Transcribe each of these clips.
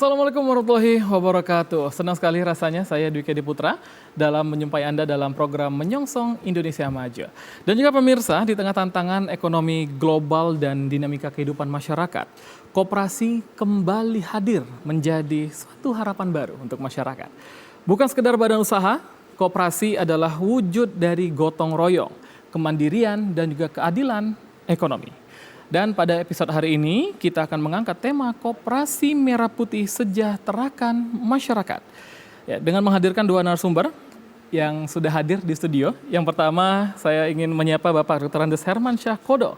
Assalamualaikum warahmatullahi wabarakatuh. Senang sekali rasanya saya Dwiki Putra dalam menjumpai Anda dalam program Menyongsong Indonesia Maju. Dan juga pemirsa, di tengah tantangan ekonomi global dan dinamika kehidupan masyarakat, koperasi kembali hadir menjadi suatu harapan baru untuk masyarakat. Bukan sekedar badan usaha, koperasi adalah wujud dari gotong royong, kemandirian dan juga keadilan ekonomi. Dan pada episode hari ini kita akan mengangkat tema Koperasi Merah Putih Sejahterakan Masyarakat. Ya, dengan menghadirkan dua narasumber yang sudah hadir di studio. Yang pertama saya ingin menyapa Bapak Dr. Andes Herman Syahkodo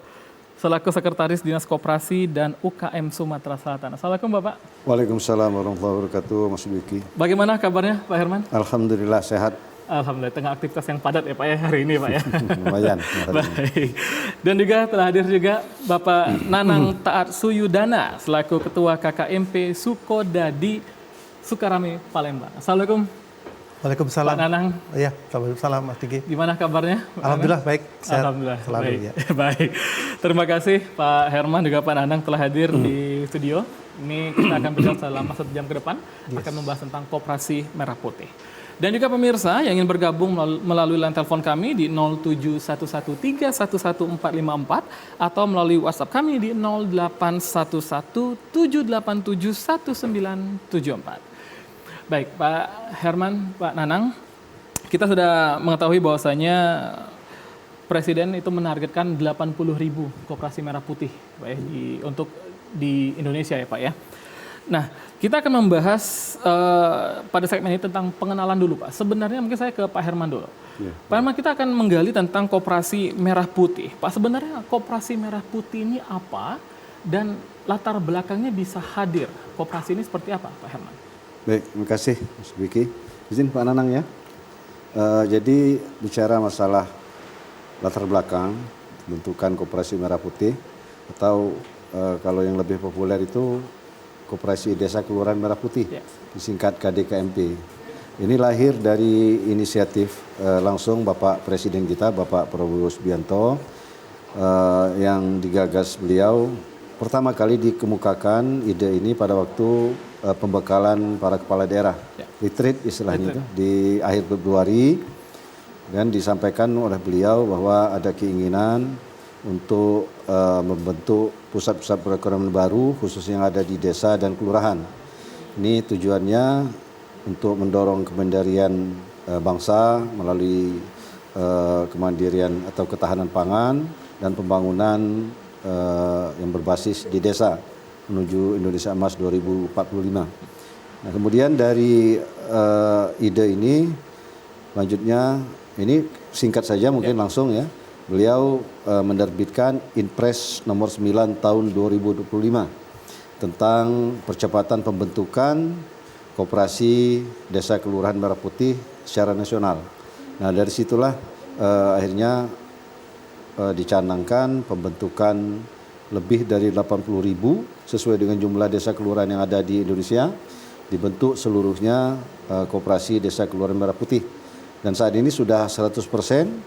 selaku Sekretaris Dinas Koperasi dan UKM Sumatera Selatan. Assalamualaikum Bapak. Waalaikumsalam warahmatullahi wabarakatuh, Mas Dwiki. Bagaimana kabarnya Pak Herman? Alhamdulillah sehat. Alhamdulillah, tengah aktivitas yang padat ya Pak ya hari ini Pak ya. Lumayan. Baik. Dan juga telah hadir juga Bapak Nanang Taat Suyudana selaku Ketua KKMP Sukodadi Sukarame Palembang. Assalamualaikum. Waalaikumsalam. Pak Nanang. Iya, waalaikumsalam Mas Diki. Gimana kabarnya? Alhamdulillah baik. Sehat Alhamdulillah selalu baik. ya. Baik. Terima kasih Pak Herman juga Pak Nanang telah hadir di studio. Ini kita akan berjalan selama 1 jam ke depan akan membahas tentang Koperasi Merah Putih. Dan juga pemirsa yang ingin bergabung melalui line telepon kami di 07113114454 atau melalui WhatsApp kami di 081178711974. Baik, Pak Herman, Pak Nanang, kita sudah mengetahui bahwasanya Presiden itu menargetkan 80.000 koperasi merah putih Pak ya, untuk di Indonesia ya Pak ya. Nah, kita akan membahas pada segmen ini tentang pengenalan dulu Pak. Sebenarnya mungkin saya ke Pak Herman dulu. Ya. Pak Herman, kita akan menggali tentang Koperasi Merah Putih. Pak, sebenarnya Koperasi Merah Putih ini apa dan latar belakangnya bisa hadir? Koperasi ini seperti apa Pak Herman? Baik, terima kasih Mas Dwiki. Izin Pak Nanang ya. Jadi bicara masalah latar belakang bentukan Koperasi Merah Putih atau kalau yang lebih populer itu Koperasi Desa Kelurahan Merah Putih, disingkat KDKMP. Ini lahir dari inisiatif langsung Bapak Presiden kita, Bapak Prabowo Subianto, yang digagas beliau. Pertama kali dikemukakan ide ini pada waktu pembekalan para kepala daerah, retreat istilahnya itu, di akhir Februari, dan disampaikan oleh beliau bahwa ada keinginan untuk membentuk pusat-pusat perekonomian baru khususnya yang ada di desa dan kelurahan. Ini tujuannya untuk mendorong kemandirian bangsa melalui kemandirian atau ketahanan pangan dan pembangunan yang berbasis di desa menuju Indonesia Emas 2045. Nah, kemudian dari ide ini lanjutnya ini singkat saja mungkin langsung ya. Beliau menerbitkan Inpres nomor 9 tahun 2025 tentang percepatan pembentukan Koperasi Desa Kelurahan Merah Putih secara nasional. Nah, dari situlah akhirnya dicanangkan pembentukan lebih dari 80.000 sesuai dengan jumlah desa kelurahan yang ada di Indonesia, dibentuk seluruhnya Koperasi Desa Kelurahan Merah Putih. Dan saat ini sudah 100%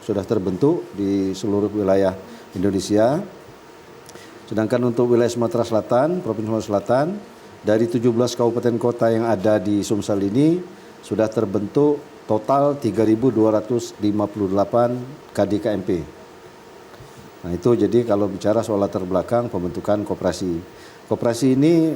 sudah terbentuk di seluruh wilayah Indonesia. Sedangkan untuk wilayah Sumatera Selatan, Provinsi Sumatera Selatan, dari 17 kabupaten kota yang ada di Sumsel ini sudah terbentuk total 3.258 KDKMP. Nah itu jadi kalau bicara soal latar belakang pembentukan koperasi. Koperasi ini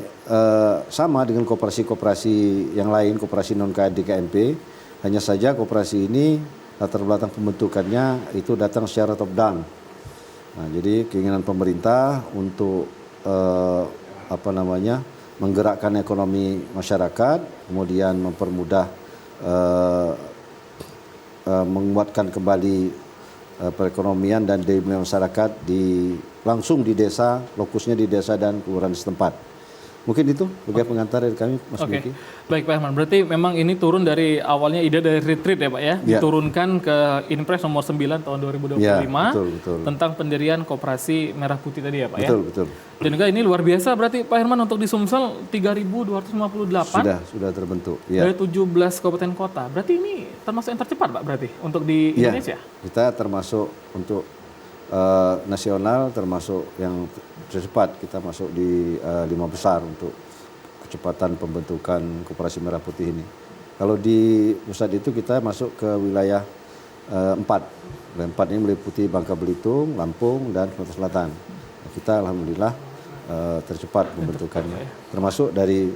sama dengan koperasi-koperasi yang lain, koperasi non-KDKMP. Hanya saja koperasi ini latar belakang pembentukannya itu datang secara top down. Nah, jadi keinginan pemerintah untuk menggerakkan ekonomi masyarakat, kemudian mempermudah menguatkan kembali perekonomian dan daya beli masyarakat langsung di desa, lokusnya di desa dan kelurahan setempat. Mungkin itu sebagai pengantar dari kami, Mas Dwiki. Baik Pak Herman, berarti memang ini turun dari awalnya ide dari retreat ya Pak ya, diturunkan ke Inpres nomor 9 tahun 2025 betul. tentang pendirian Koperasi Merah Putih tadi ya Pak ya. Betul. Dan juga ini luar biasa berarti Pak Herman untuk di Sumsel 3.258 sudah terbentuk. Dari 17 kabupaten kota. Berarti ini termasuk yang tercepat Pak berarti untuk di Indonesia? Kita termasuk untuk nasional termasuk yang tercepat, kita masuk di 5 besar untuk percepatan pembentukan Koperasi Merah Putih ini. Kalau di pusat itu kita masuk ke wilayah 4. Wilayah 4 ini meliputi Bangka Belitung, Lampung, dan Sumatera Selatan. Kita alhamdulillah tercepat pembentukannya. Termasuk dari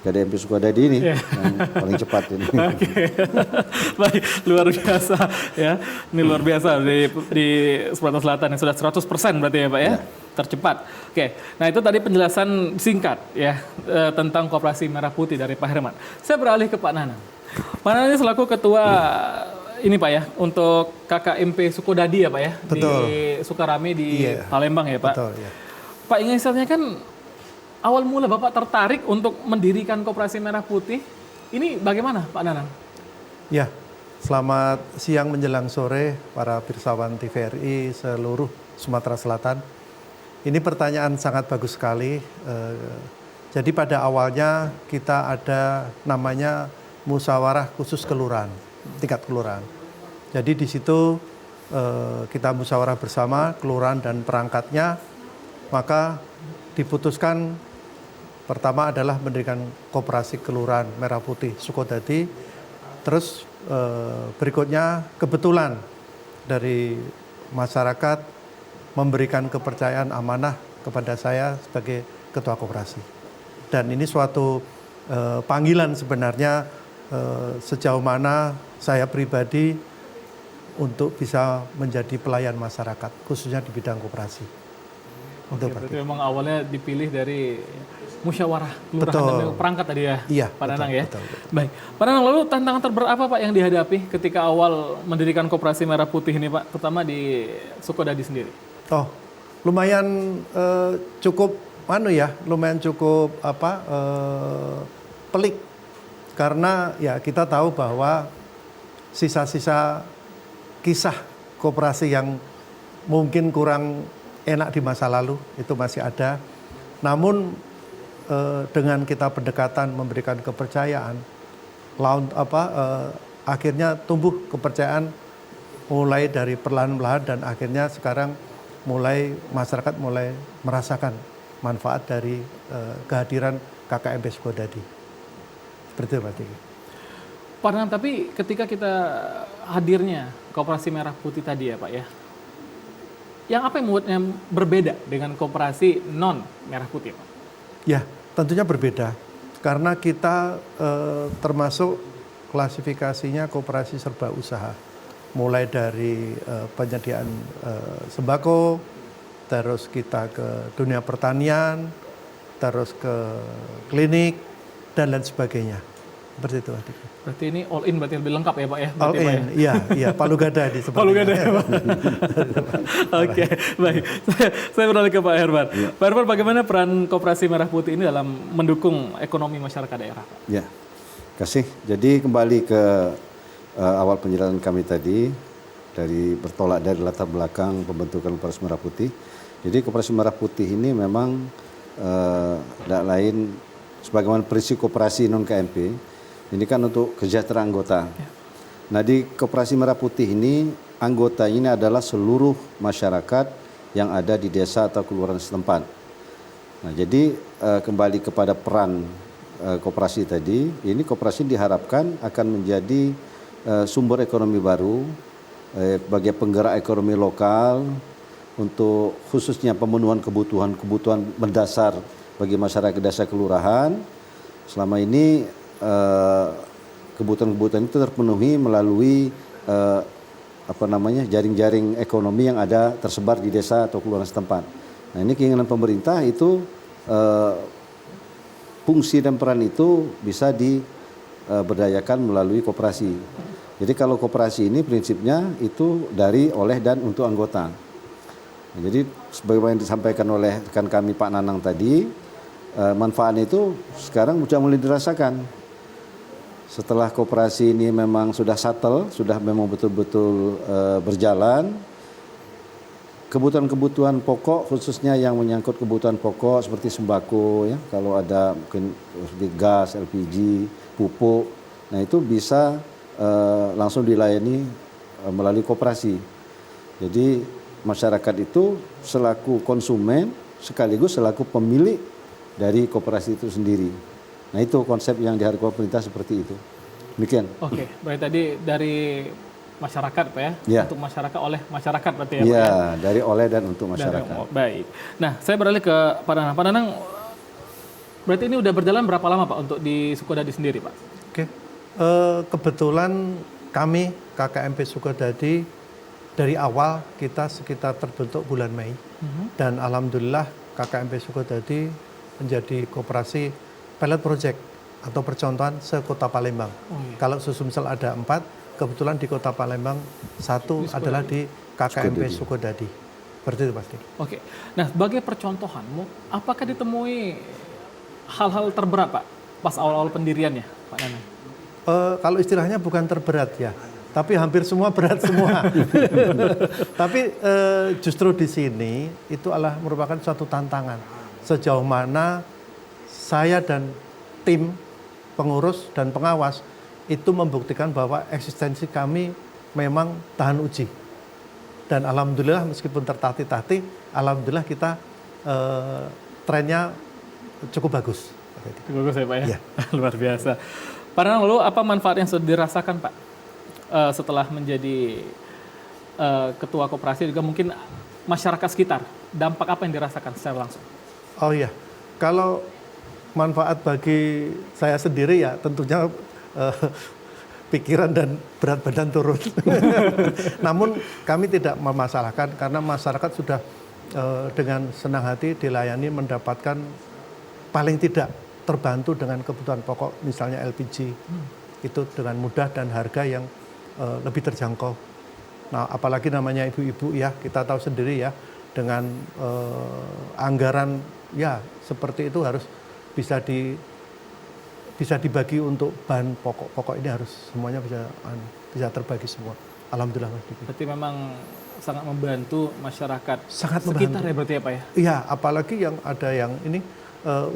KDMP Sukadadi ini yang paling cepat ini. Oke. Baik, luar biasa ya. Ini luar biasa di Sumatera Selatan yang sudah 100% berarti ya Pak ya. Tercepat. Oke. Nah, itu tadi penjelasan singkat ya tentang Koperasi Merah Putih dari Pak Herman. Saya beralih ke Pak Nanang. Pak Nanang ini selaku ketua ini Pak ya untuk KKMP Sukodadi ya Pak ya. Betul. Di Sukarame di Palembang ya Pak. Betul, ya. Pak ingin saya tanyakan, awal mula Bapak tertarik untuk mendirikan Koperasi Merah Putih, ini bagaimana Pak Nanang? Ya, selamat siang menjelang sore para pirsawan TVRI seluruh Sumatera Selatan. Ini pertanyaan sangat bagus sekali. Jadi pada awalnya kita ada namanya musyawarah khusus kelurahan, tingkat kelurahan. Jadi di situ kita musyawarah bersama kelurahan dan perangkatnya, maka diputuskan pertama adalah mendirikan Koperasi Kelurahan Merah Putih Sukodadi. Terus berikutnya kebetulan dari masyarakat memberikan kepercayaan amanah kepada saya sebagai ketua koperasi. Dan ini suatu panggilan sebenarnya sejauh mana saya pribadi untuk bisa menjadi pelayan masyarakat, khususnya di bidang koperasi. Oke, berarti memang awalnya dipilih dari musyawarah kelurahan dan perangkat tadi ya, iya, Pak Nanang ya. Betul. Baik, Pak Nanang, lalu tantangan terberat apa Pak yang dihadapi ketika awal mendirikan Koperasi Merah Putih ini Pak, terutama di Sukodadi sendiri? Oh, lumayan cukup lumayan cukup pelik, karena ya kita tahu bahwa sisa-sisa kisah koperasi yang mungkin kurang enak di masa lalu itu masih ada. Namun dengan kita pendekatan memberikan kepercayaan, akhirnya tumbuh kepercayaan mulai dari perlahan-lahan, dan akhirnya sekarang masyarakat mulai merasakan manfaat dari kehadiran KKMP Sukodadi. Seperti itu Pak Tiki. Pak Nanang, tapi ketika kita hadirnya Koperasi Merah Putih tadi ya Pak ya, yang apa yang membuatnya berbeda dengan koperasi non merah putih Pak? Ya, tentunya berbeda. Karena kita termasuk klasifikasinya koperasi serba usaha. Mulai dari penyediaan sembako, terus kita ke dunia pertanian, terus ke klinik, dan lain sebagainya. Seperti itu. Berarti ini all in, berarti lebih lengkap ya Pak ya? All in, iya, Palu Gada di Palu Gada ya Pak. Oke, baik. Saya beralih ke Pak Herman. Ya. Pak Herman, bagaimana peran Koperasi Merah Putih ini dalam mendukung ekonomi masyarakat daerah Pak? Ya, kasih. Jadi kembali ke awal penjelasan kami tadi, bertolak dari latar belakang pembentukan Koperasi Merah Putih. Jadi Koperasi Merah Putih ini memang tidak lain sebagaimana prinsip koperasi non KMP. Ini kan untuk kesejahteraan anggota. Ya. Nah, di Koperasi Merah Putih ini, anggota ini adalah seluruh masyarakat yang ada di desa atau kelurahan setempat. Nah, jadi kembali kepada peran koperasi tadi, ini koperasi diharapkan akan menjadi sumber ekonomi baru bagi penggerak ekonomi lokal untuk khususnya pemenuhan kebutuhan mendasar bagi masyarakat desa kelurahan. Selama ini kebutuhan-kebutuhan itu terpenuhi melalui jaring-jaring ekonomi yang ada tersebar di desa atau kelurahan setempat. Nah, ini keinginan pemerintah itu fungsi dan peran itu bisa diberdayakan melalui koperasi. Jadi kalau koperasi ini prinsipnya itu dari, oleh, dan untuk anggota. Nah, jadi sebagaimana yang disampaikan oleh rekan kami Pak Nanang tadi, manfaatnya itu sekarang sudah mulai dirasakan. Setelah koperasi ini memang sudah settle, sudah memang betul-betul berjalan, kebutuhan-kebutuhan pokok khususnya yang menyangkut kebutuhan pokok seperti sembako ya, kalau ada mungkin seperti gas, LPG, pupuk, nah itu bisa langsung dilayani melalui koperasi. Jadi masyarakat itu selaku konsumen sekaligus selaku pemilik dari koperasi itu sendiri. Nah itu konsep yang diharapkan pemerintah seperti itu. Demikian. Oke, berarti tadi dari masyarakat Pak ya, Ya. untuk masyarakat oleh masyarakat berarti ya Pak Iya, ya? dari oleh dan untuk Dari- masyarakat. baik. Nah, saya beralih ke Pak Nanang. Pak Nanang, berarti ini udah berjalan berapa lama Pak untuk di Sukodadi sendiri Pak? Oke. Kebetulan kami KKMP Sukodadi dari awal kita sekitar terbentuk bulan Mei dan alhamdulillah KKMP Sukodadi menjadi koperasi pilot project atau percontohan se-Kota Palembang. Kalau Susumsel ada 4, kebetulan di Kota Palembang 1 adalah di KKMP Sukodadi. Seperti itu pasti. Oke. Nah, sebagai percontohan, apakah ditemui hal-hal terberat Pak pas awal-awal pendiriannya Pak Nanang? Kalau istilahnya bukan terberat ya, tapi hampir semua berat semua. Tapi justru di sini itu adalah merupakan suatu tantangan. Sejauh mana saya dan tim pengurus dan pengawas itu membuktikan bahwa eksistensi kami memang tahan uji. Dan alhamdulillah meskipun tertatih-tatih, alhamdulillah kita trennya cukup bagus. Bagus ya Pak ya? Iya. Luar biasa. Pak Nanang, lalu apa manfaat yang sudah dirasakan Pak setelah menjadi ketua koperasi, juga mungkin masyarakat sekitar? Dampak apa yang dirasakan secara langsung? Oh iya, kalau manfaat bagi saya sendiri ya tentunya pikiran dan berat badan turun. Namun kami tidak memasalahkan karena masyarakat sudah dengan senang hati dilayani mendapatkan paling tidak terbantu dengan kebutuhan pokok misalnya LPG itu dengan mudah dan harga yang lebih terjangkau. Nah apalagi namanya ibu-ibu ya kita tahu sendiri ya dengan anggaran ya seperti itu harus bisa dibagi untuk bahan pokok ini harus semuanya bisa terbagi semua. Alhamdulillah Mas Diki. Berarti memang sangat membantu masyarakat Sangat sekitar membantu. ya berarti ya Pak ya? Iya, apalagi yang ada yang ini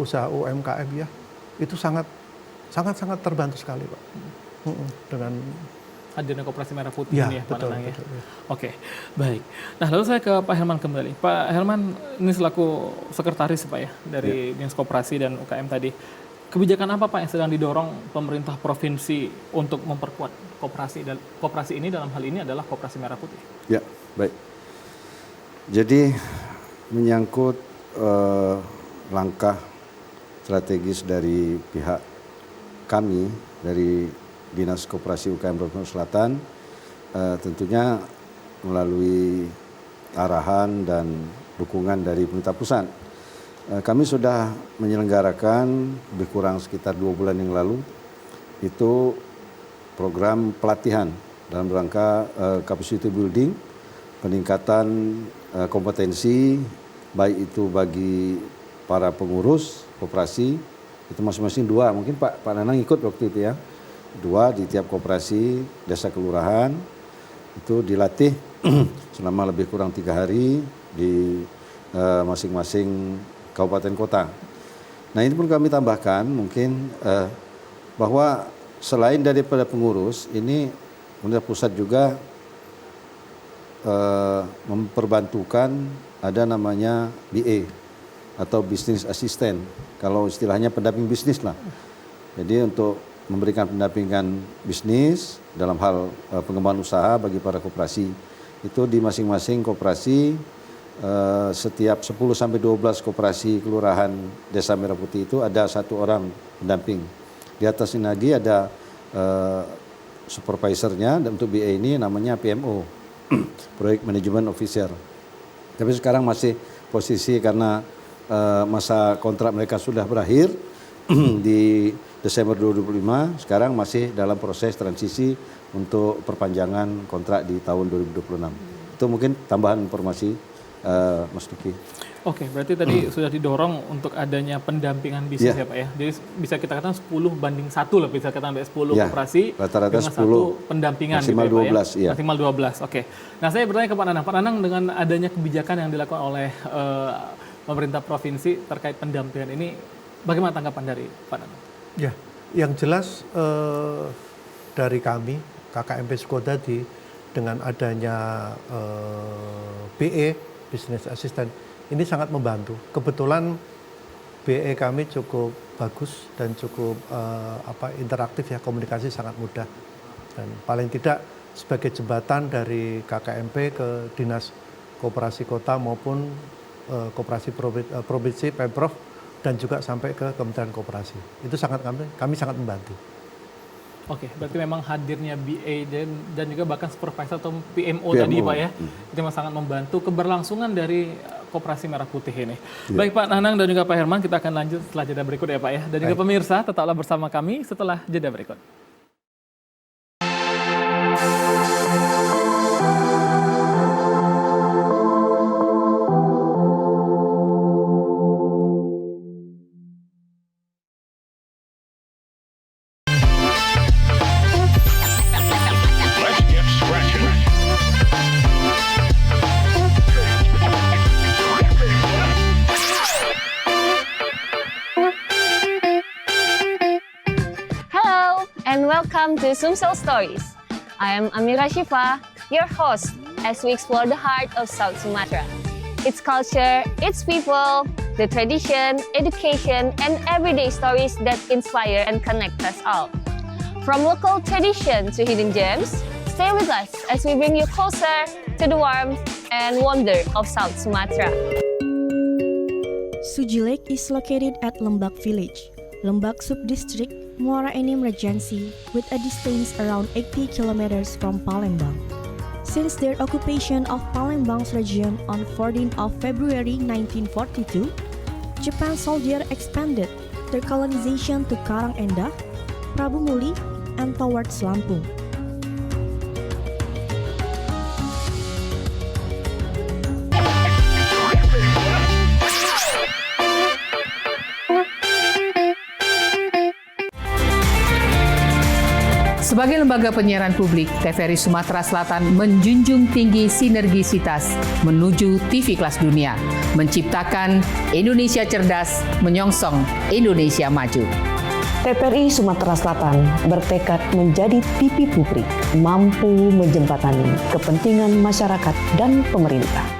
usaha UMKM ya, itu sangat terbantu sekali Pak. Dengan Hadirnya Koperasi Merah Putih ya, ini ya Pak betul, Nanang ya? betul, ya. Oke, baik. Nah lalu saya ke Pak Helman kembali. Pak Helman ini selaku sekretaris Pak ya dari Dinas Koperasi dan UKM tadi. Kebijakan apa Pak yang sedang didorong pemerintah provinsi untuk memperkuat koperasi ini dalam hal ini adalah Koperasi Merah Putih? Ya, baik. Jadi menyangkut langkah strategis dari pihak kami dari Dinas Koperasi UKM Provinsi Selatan tentunya melalui arahan dan dukungan dari pemerintah pusat. Kami sudah menyelenggarakan lebih kurang sekitar 2 bulan yang lalu itu program pelatihan dalam rangka capacity building, peningkatan kompetensi baik itu bagi para pengurus koperasi itu masing-masing 2, mungkin Pak Nanang ikut waktu itu ya, 2 di tiap koperasi desa kelurahan itu dilatih selama lebih kurang 3 hari di masing-masing kabupaten kota. Nah ini pun kami tambahkan mungkin bahwa selain daripada pengurus ini pemerintah pusat juga memperbantukan ada namanya BA atau Business Assistant, kalau istilahnya pendamping bisnis lah. Jadi untuk memberikan pendampingan bisnis dalam hal pengembangan usaha bagi para koperasi itu di masing-masing koperasi setiap 10 sampai 12 koperasi kelurahan Desa Merah Putih itu ada 1 orang pendamping. Di atas ini lagi ada supervisornya dan untuk BA ini namanya PMO, Project Management Officer. Tapi sekarang masih posisi karena masa kontrak mereka sudah berakhir di Desember 2025, sekarang masih dalam proses transisi untuk perpanjangan kontrak di tahun 2026. Itu mungkin tambahan informasi Mas Duki. Oke, berarti tadi sudah didorong untuk adanya pendampingan bisnis ya Pak ya. Jadi bisa kita katakan 10:1 lah, bisa katakan 10 Ya, koperasi rata-rata dengan 10, 1 pendampingan maksimal gitu ya, Pak 12, ya. iya. Maksimal 12. Oke. Nah, saya bertanya ke Pak Nanang. Pak Nanang, dengan adanya kebijakan yang dilakukan oleh pemerintah provinsi terkait pendampingan ini, bagaimana tanggapan dari Pak Nanang? Ya, yang jelas dari kami KKMP Sukodadi dengan adanya BE Business Assistant ini sangat membantu. Kebetulan BE kami cukup bagus dan cukup interaktif ya, komunikasi sangat mudah. Dan paling tidak sebagai jembatan dari KKMP ke Dinas Koperasi Kota maupun Koperasi Provinsi, Pemprov, dan juga sampai ke Kementerian Koperasi. Itu kami sangat membantu. Oke, berarti memang hadirnya BA dan juga bahkan supervisor atau PMO tadi Pak ya, itu memang sangat membantu keberlangsungan dari Koperasi Merah Putih ini. Baik Pak Nanang dan juga Pak Herman, kita akan lanjut setelah jeda berikut ya Pak ya. Dan juga pemirsa, tetaplah bersama kami setelah jeda berikut. And welcome to Sumsel Stories. I am Amira Shifa, your host, as we explore the heart of South Sumatra. Its culture, its people, the tradition, education, and everyday stories that inspire and connect us all. From local tradition to hidden gems, stay with us as we bring you closer to the warmth and wonder of South Sumatra. Suji Lake is located at Lembak Village, Lembak Subdistrict, Muara Enim Regency, with a distance around 80 kilometers from Palembang. Since their occupation of Palembang's region on 14th of February 1942, Japan soldiers expanded their colonization to Karang Endah, Prabu Muli, and towards Lampung. Sebagai lembaga penyiaran publik, TVRI Sumatera Selatan menjunjung tinggi sinergisitas menuju TV kelas dunia, menciptakan Indonesia cerdas, menyongsong Indonesia maju. TVRI Sumatera Selatan bertekad menjadi TV publik, mampu menjembatani kepentingan masyarakat dan pemerintah.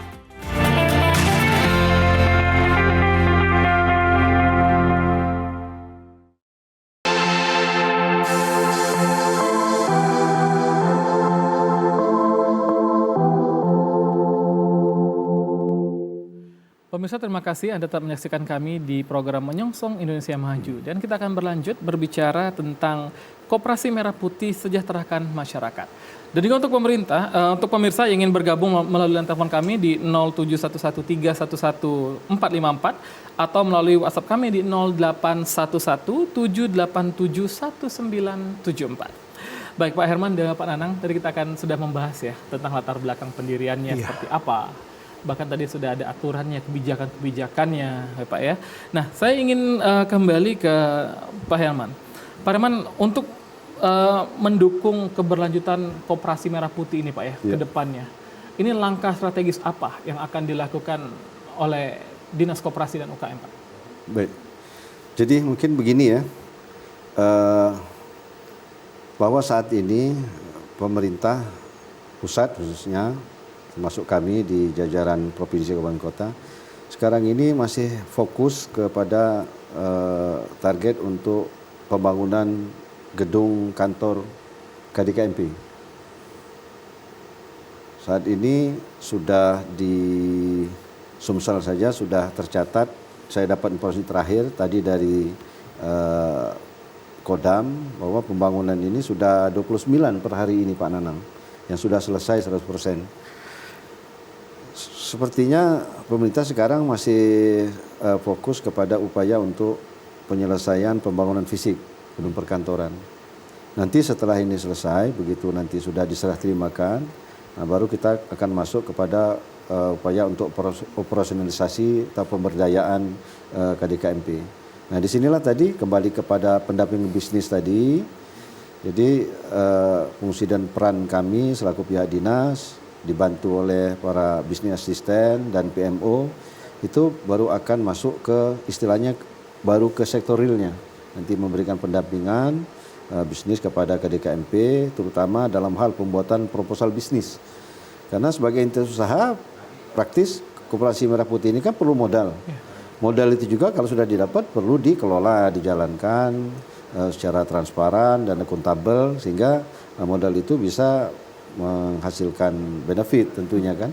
Pemirsa, terima kasih Anda tetap menyaksikan kami di program Menyongsong Indonesia Maju. Dan kita akan berlanjut berbicara tentang Koperasi Merah Putih Sejahterakan Masyarakat. Dan juga untuk pemerintah, untuk pemirsa yang ingin bergabung melalui telepon kami di 07113114454 atau melalui WhatsApp kami di 081178711974. Baik Pak Herman dan Pak Nanang, tadi kita akan sudah membahas ya tentang latar belakang pendiriannya seperti apa. Bahkan tadi sudah ada aturannya, kebijakan-kebijakannya, ya Pak ya. Nah, saya ingin kembali ke Pak Herman. Pak Herman, untuk mendukung keberlanjutan Koperasi Merah Putih ini Pak ya, ke depannya. Ini langkah strategis apa yang akan dilakukan oleh Dinas Koperasi dan UKM Pak? Baik, jadi mungkin begini ya, bahwa saat ini pemerintah pusat khususnya, termasuk kami di jajaran Provinsi Kabupaten Kota, sekarang ini masih fokus kepada target untuk pembangunan gedung kantor KDKMP. Saat ini sudah di Sumsel saja sudah tercatat, saya dapat informasi terakhir tadi dari Kodam bahwa pembangunan ini sudah 29 per hari ini Pak Nanang, yang sudah selesai 100%. Sepertinya pemerintah sekarang masih fokus kepada upaya untuk penyelesaian pembangunan fisik gedung perkantoran. Nanti setelah ini selesai, begitu nanti sudah diserah terimakan, nah baru kita akan masuk kepada upaya untuk operasionalisasi atau pemberdayaan KDKMP. Nah disinilah tadi kembali kepada pendamping bisnis tadi. Jadi fungsi dan peran kami selaku pihak dinas, dibantu oleh para bisnis asisten dan PMO, itu baru akan masuk ke istilahnya baru ke sektor realnya. Nanti memberikan pendampingan bisnis kepada KDKMP, terutama dalam hal pembuatan proposal bisnis. Karena sebagai entitas usaha praktis Koperasi Merah Putih ini kan perlu modal. modal itu juga kalau sudah didapat perlu dikelola, dijalankan secara transparan dan akuntabel sehingga modal itu bisa menghasilkan benefit tentunya kan.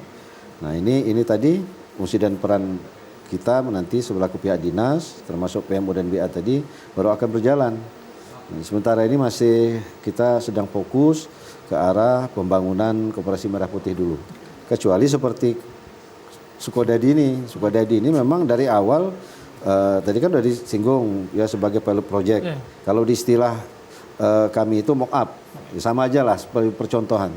Nah ini tadi fungsi dan peran kita nanti selaku pihak dinas termasuk PMO dan BA tadi baru akan berjalan. Nah, sementara ini masih kita sedang fokus ke arah pembangunan Koperasi Merah Putih dulu. Kecuali seperti Sukodadi ini memang dari awal tadi kan sudah disinggung ya sebagai pilot project. Kalau di istilah kami itu mock up, ya sama aja lah seperti percontohan.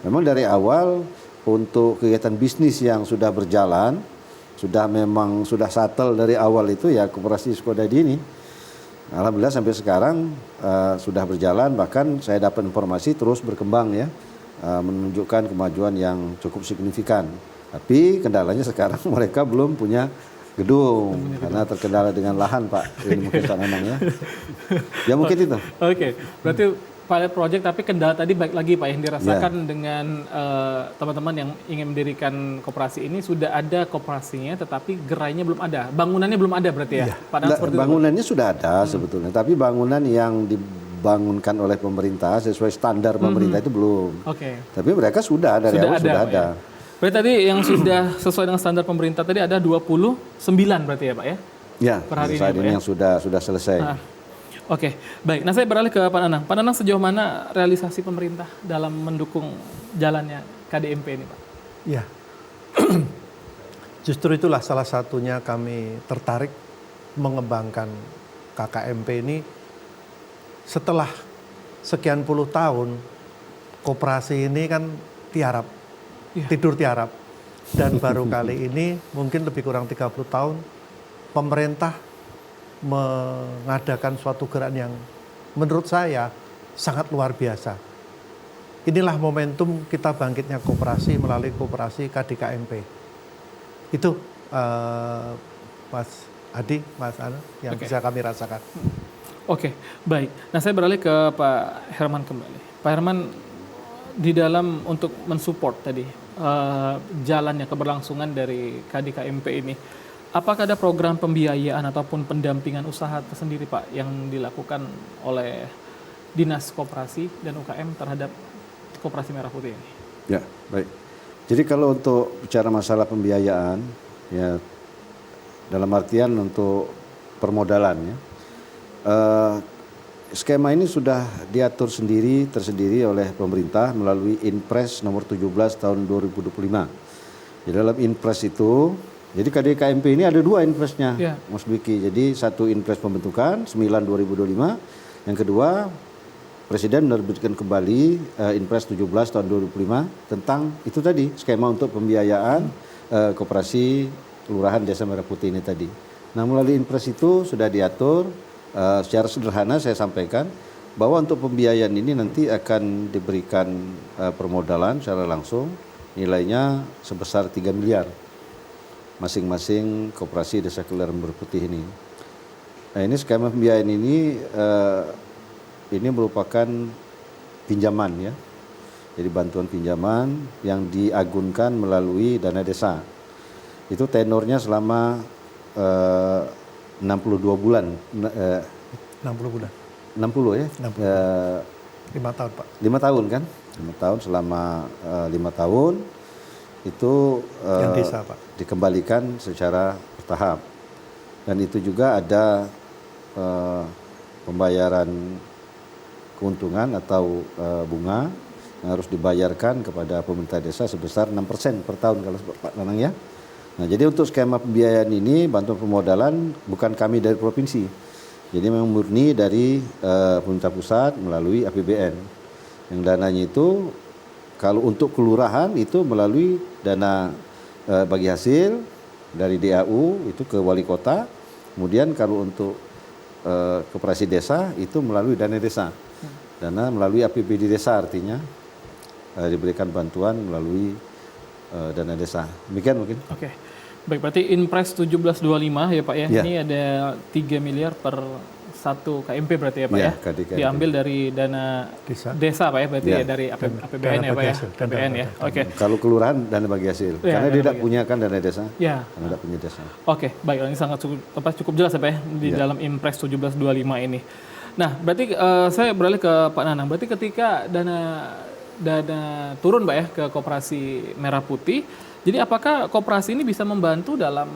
Memang dari awal untuk kegiatan bisnis yang sudah berjalan, sudah settle dari awal itu ya Koperasi Sukodadi ini. Alhamdulillah sampai sekarang sudah berjalan, bahkan saya dapat informasi terus berkembang ya, menunjukkan kemajuan yang cukup signifikan. Tapi kendalanya sekarang mereka belum punya gedung karena terkendala dengan lahan Pak. Ini mungkin Pak Nanang ya. Ya mungkin itu. Oke, berarti pilot project tapi kendala tadi baik lagi Pak yang dirasakan dengan teman-teman yang ingin mendirikan koperasi ini sudah ada koperasinya tetapi gerainya belum ada. Bangunannya belum ada berarti ya? Pak Nanang seperti bangunannya itu, sudah ada sebetulnya, tapi bangunan yang dibangunkan oleh pemerintah sesuai standar pemerintah itu belum. Oke. Tapi mereka sudah dari awal sudah ada. Ya? Berarti tadi yang sudah sesuai dengan standar pemerintah tadi ada 29 berarti ya Pak ya? Ya, per hari saat ini ya? yang sudah selesai. Oke, baik. Nah saya beralih ke Pak Nanang. Pak Nanang sejauh mana realisasi pemerintah dalam mendukung jalannya KDMP ini Pak? Ya, justru itulah salah satunya kami tertarik mengembangkan KKMP ini setelah sekian puluh tahun koperasi ini kan tiarap. Tidur tiarap, dan baru kali ini mungkin lebih kurang 30 tahun pemerintah mengadakan suatu gerakan yang menurut saya sangat luar biasa. Inilah momentum kita bangkitnya koperasi melalui koperasi KDKMP. Itu Mas Adi, Mas Ana yang bisa kami rasakan. Oke, baik. Nah saya beralih ke Pak Herman kembali. Pak Herman, di dalam untuk mensupport tadi jalannya keberlangsungan dari KDKMP ini, apakah ada program pembiayaan ataupun pendampingan usaha tersendiri Pak yang dilakukan oleh Dinas Koperasi dan UKM terhadap Koperasi Merah Putih ini? Ya, baik. Jadi kalau untuk bicara masalah pembiayaan, ya dalam artian untuk permodalan ya, skema ini sudah diatur tersendiri oleh pemerintah melalui Inpres nomor 17 tahun 2025. Di dalam Inpres itu, jadi KDKMP ini ada dua Inpresnya, Mas Biki. Jadi satu Inpres pembentukan 9/2025, yang kedua Presiden menerbitkan kembali Inpres 17 tahun 2025 tentang itu tadi skema untuk pembiayaan koperasi kelurahan Desa Merah Putih ini tadi. Nah melalui Inpres itu sudah diatur. Secara sederhana saya sampaikan bahwa untuk pembiayaan ini nanti akan diberikan permodalan secara langsung nilainya sebesar 3 miliar masing-masing koperasi Desa Kelurahan Merah Putih ini. Nah ini skema pembiayaan ini merupakan pinjaman ya. Jadi bantuan pinjaman yang diagunkan melalui dana desa. Itu tenornya selama 62 bulan. 60 bulan. 60 ya? 5 tahun Pak. 5 tahun kan? 5 tahun selama 5 tahun itu yang desa Pak. Dikembalikan secara bertahap. Dan itu juga ada pembayaran keuntungan atau bunga yang harus dibayarkan kepada pemerintah desa sebesar 6% per tahun kalau Pak Nanang ya. Nah, jadi untuk skema pembiayaan ini bantuan permodalan bukan kami dari provinsi. Jadi memang murni dari pemerintah pusat melalui APBN. Yang dananya itu kalau untuk kelurahan itu melalui dana bagi hasil dari DAU itu ke wali kota. Kemudian kalau untuk koperasi desa itu melalui dana desa. Dana melalui APBD desa artinya diberikan bantuan melalui dana desa. Demikian mungkin. Oke. Baik, berarti Inpres 1725 ya Pak ya. Ya. Ini ada 3 miliar per satu KMP berarti ya Pak Iya, ya? KDKMP. Diambil dari dana desa Pak ya, berarti Iya. ya dari APBN ya Pak ya? APBN ya, oke. Kalau kelurahan dana bagi hasil, Iya, karena dana dia tidak bagi. punya kan dana desa, Ya, karena tidak punya desa. oke, baik. Ini sangat cukup jelas ya Pak ya, di Iya. dalam Impres 1725 ini. Nah, berarti saya beralih ke Pak Nanang. Berarti ketika dana turun Pak ya ke Koperasi Merah Putih, jadi apakah koperasi ini bisa membantu dalam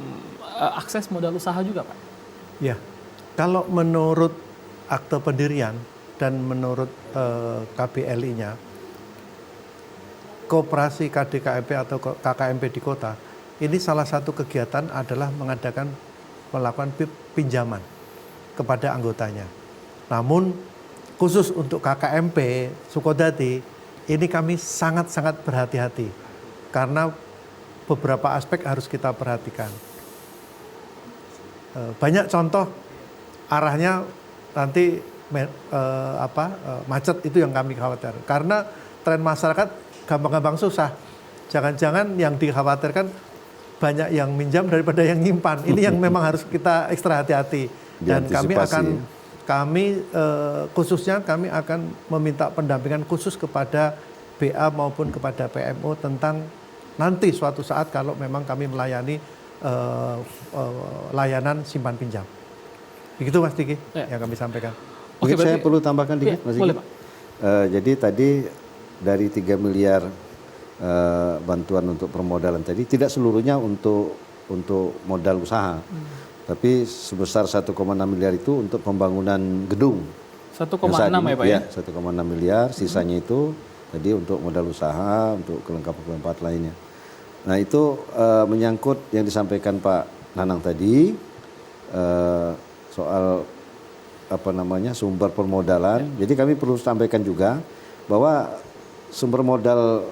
akses modal usaha juga Pak? Ya, kalau menurut akte pendirian dan menurut KBLI-nya, Koperasi KDKMP atau KKMP di kota, ini salah satu kegiatan adalah melakukan pinjaman kepada anggotanya. Namun khusus untuk KKMP Sukodadi, ini kami sangat-sangat berhati-hati karena beberapa aspek harus kita perhatikan. Banyak contoh arahnya nanti macet, itu yang kami khawatir. Karena tren masyarakat gampang-gampang susah. Jangan-jangan yang dikhawatirkan banyak yang minjam daripada yang nyimpan. Ini yang memang harus kita ekstra hati-hati. Dan khususnya kami akan meminta pendampingan khusus kepada BA maupun kepada PMO tentang nanti suatu saat kalau memang kami melayani layanan simpan pinjam. Begitu Mas Diki yang kami sampaikan. Mungkin Oke, saya berarti- perlu tambahkan dikit, Iya, Mas boleh, Diki. Pak. Jadi tadi dari 3 miliar bantuan untuk permodalan tadi tidak seluruhnya untuk modal usaha, tapi sebesar 1,6 miliar itu untuk pembangunan gedung. 1,6 ya Pak ya? 1,6 miliar, sisanya itu tadi untuk modal usaha, untuk kelengkapan lainnya. Nah itu menyangkut yang disampaikan Pak Nanang tadi soal sumber permodalan. Jadi kami perlu sampaikan juga bahwa sumber modal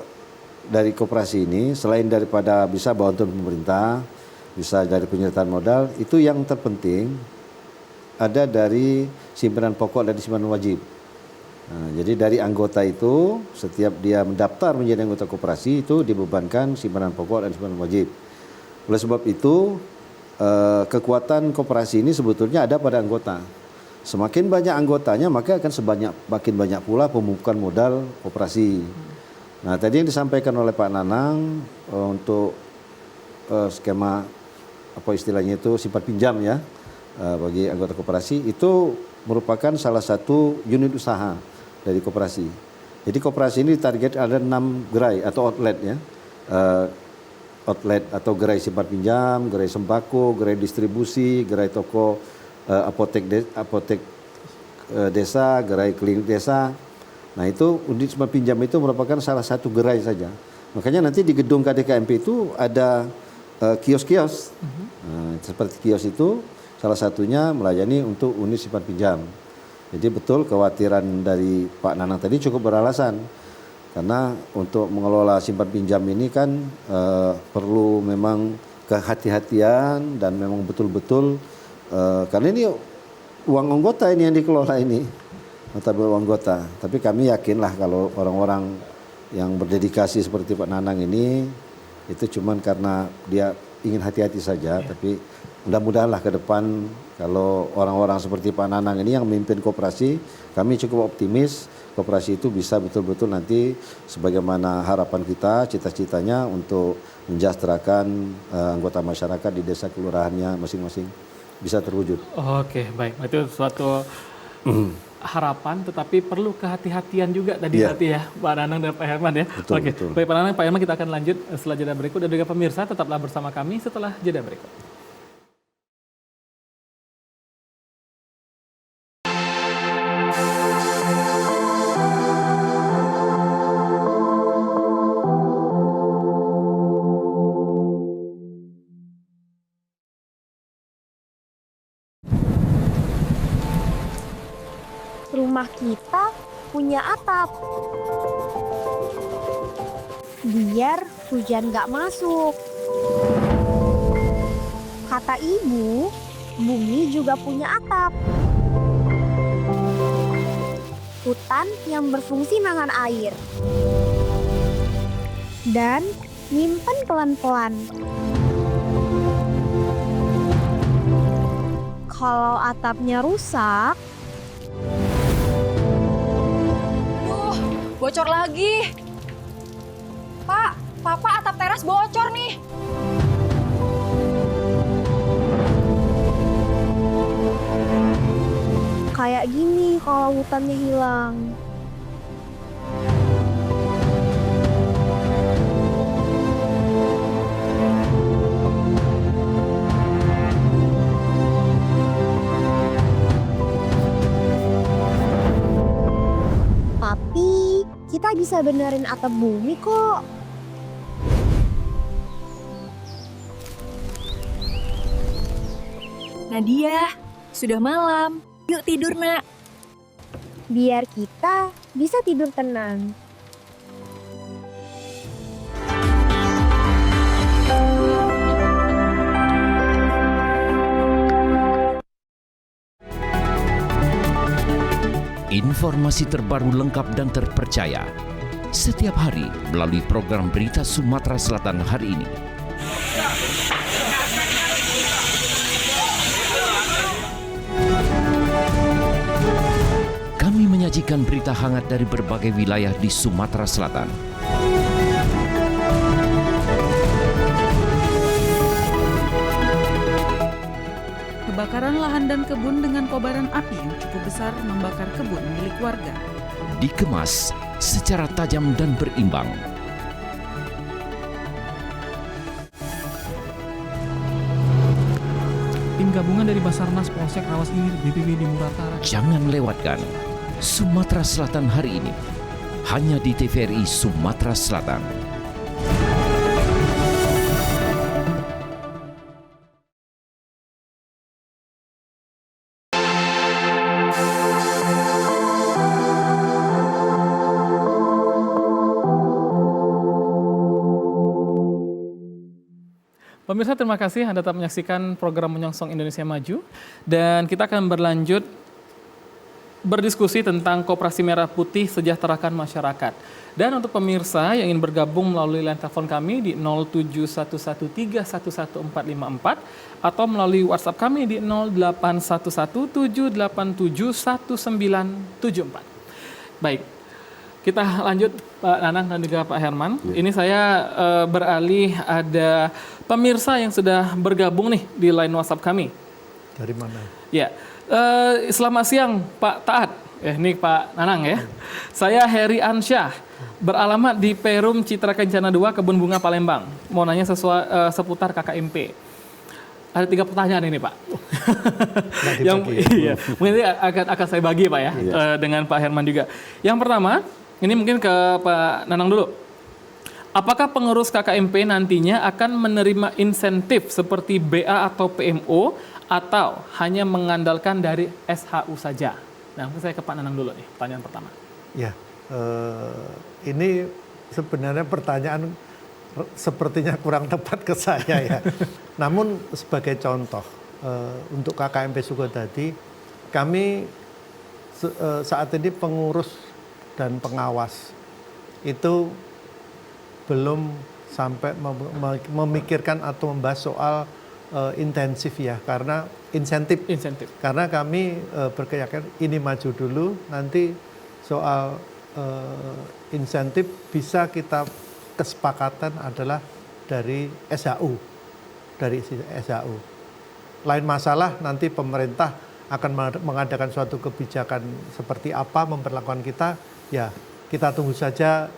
dari koperasi ini selain daripada bisa bantuan pemerintah, bisa dari penyertaan modal, itu yang terpenting ada dari simpanan pokok dan simpanan wajib. Nah, jadi dari anggota itu setiap dia mendaftar menjadi anggota koperasi itu dibebankan simpanan pokok dan simpanan wajib. Oleh sebab itu kekuatan koperasi ini sebetulnya ada pada anggota. Semakin banyak anggotanya maka akan makin banyak pula pemupukan modal koperasi. Nah tadi yang disampaikan oleh Pak Nanang untuk skema apa istilahnya itu simpan pinjam ya bagi anggota koperasi itu merupakan salah satu unit usaha dari koperasi. Jadi koperasi ini target ada 6 gerai atau outlet ya. Outlet atau gerai simpan pinjam, gerai sembako, gerai distribusi, gerai toko apotek desa, gerai klinik desa. Nah itu unit simpan pinjam itu merupakan salah satu gerai saja. Makanya nanti di gedung KDKMP itu ada kios-kios. Nah, seperti kios itu salah satunya melayani untuk unit simpan pinjam. Jadi betul kekhawatiran dari Pak Nanang tadi cukup beralasan. Karena untuk mengelola simpan pinjam ini kan perlu memang kehati-hatian dan memang betul-betul karena ini uang anggota ini yang dikelola ini, notabene uang anggota. Tapi kami yakinlah kalau orang-orang yang berdedikasi seperti Pak Nanang ini itu cuman karena dia ingin hati-hati saja. Tapi mudah-mudahanlah ke depan kalau orang-orang seperti Pak Nanang ini yang memimpin koperasi, kami cukup optimis koperasi itu bisa betul-betul nanti sebagaimana harapan kita, cita-citanya untuk mensejahterakan anggota masyarakat di desa kelurahannya masing-masing bisa terwujud. Oke, baik. Itu suatu harapan, tetapi perlu kehati-hatian juga tadi ya, Pak Nanang dan Pak Herman ya. Betul, Oke, betul. baik Pak Nanang, Pak Herman, kita akan lanjut setelah jeda berikut. Dan juga pemirsa, tetaplah bersama kami setelah jeda berikut. Rumah kita punya atap. Biar hujan gak masuk. Kata ibu, bumi juga punya atap. Hutan yang berfungsi nahan air. Dan nyimpen pelan-pelan. Kalau atapnya rusak, Bocor lagi. Pak, Papa atap teras bocor nih. kayak gini kalau hutannya hilang. Tapi kita bisa benerin atap bumi kok. Nadia, sudah malam. Yuk tidur, Nak. Biar kita bisa tidur tenang. Informasi terbaru lengkap dan terpercaya setiap hari melalui program Berita Sumatera Selatan hari ini. Kami menyajikan berita hangat dari berbagai wilayah di Sumatera Selatan. Kebakaran lahan dan kebun dengan kobaran api yang cukup besar membakar kebun milik warga. Dikemas secara tajam dan berimbang. Tim gabungan dari Basarnas Polsek Rawas Ilir BPBD Muratara. Jangan lewatkan Sumatera Selatan hari ini. Hanya di TVRI Sumatera Selatan. Pemirsa, terima kasih Anda tetap menyaksikan program Menyongsong Indonesia Maju. Dan kita akan berlanjut berdiskusi tentang Koperasi Merah Putih Sejahterakan Masyarakat. Dan untuk pemirsa yang ingin bergabung melalui line telepon kami di 07113114454 atau melalui WhatsApp kami di 081178711974. Baik, kita lanjut Pak Nanang dan juga Pak Herman. Ini saya beralih ada pemirsa yang sudah bergabung nih di line WhatsApp kami. Dari mana? Ya, selamat siang Pak Taat. Ini Pak Nanang ya. Saya Heri Ansyah, beralamat di Perum Citra Kencana 2, Kebun Bunga Palembang. Mau nanya seputar KKMP. Ada 3 pertanyaan ini Pak. Yang iya, mungkin ini akan saya bagi Pak ya, dengan Pak Herman juga. Yang pertama, ini mungkin ke Pak Nanang dulu. Apakah pengurus KKMP nantinya akan menerima insentif seperti BA atau PMO atau hanya mengandalkan dari SHU saja? Nah, mungkin saya ke Pak Nanang dulu nih, pertanyaan pertama. Ya, ini sebenarnya pertanyaan sepertinya kurang tepat ke saya ya. Namun sebagai contoh, untuk KKMP Sukodadi, kami saat ini pengurus dan pengawas itu belum sampai memikirkan atau membahas soal intensif ya, karena insentif. Karena kami berkeyakinan ini maju dulu, nanti soal insentif bisa kita kesepakatan adalah dari SHU, Lain masalah nanti pemerintah akan mengadakan suatu kebijakan seperti apa memperlakukan kita, ya kita tunggu saja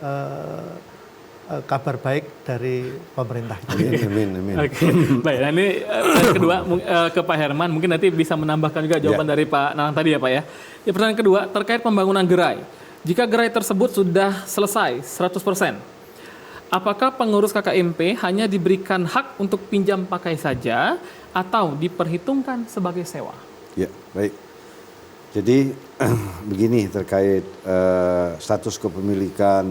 kabar baik dari pemerintah. Amin. Oke. Baik, nah ini pertanyaan kedua ke Pak Herman, mungkin nanti bisa menambahkan juga jawaban dari Pak Nanang tadi ya Pak ya. Ya, pertanyaan kedua terkait pembangunan gerai. Jika gerai tersebut sudah selesai 100%, apakah pengurus KKMP hanya diberikan hak untuk pinjam pakai saja atau diperhitungkan sebagai sewa? Ya, baik. Jadi begini terkait status kepemilikan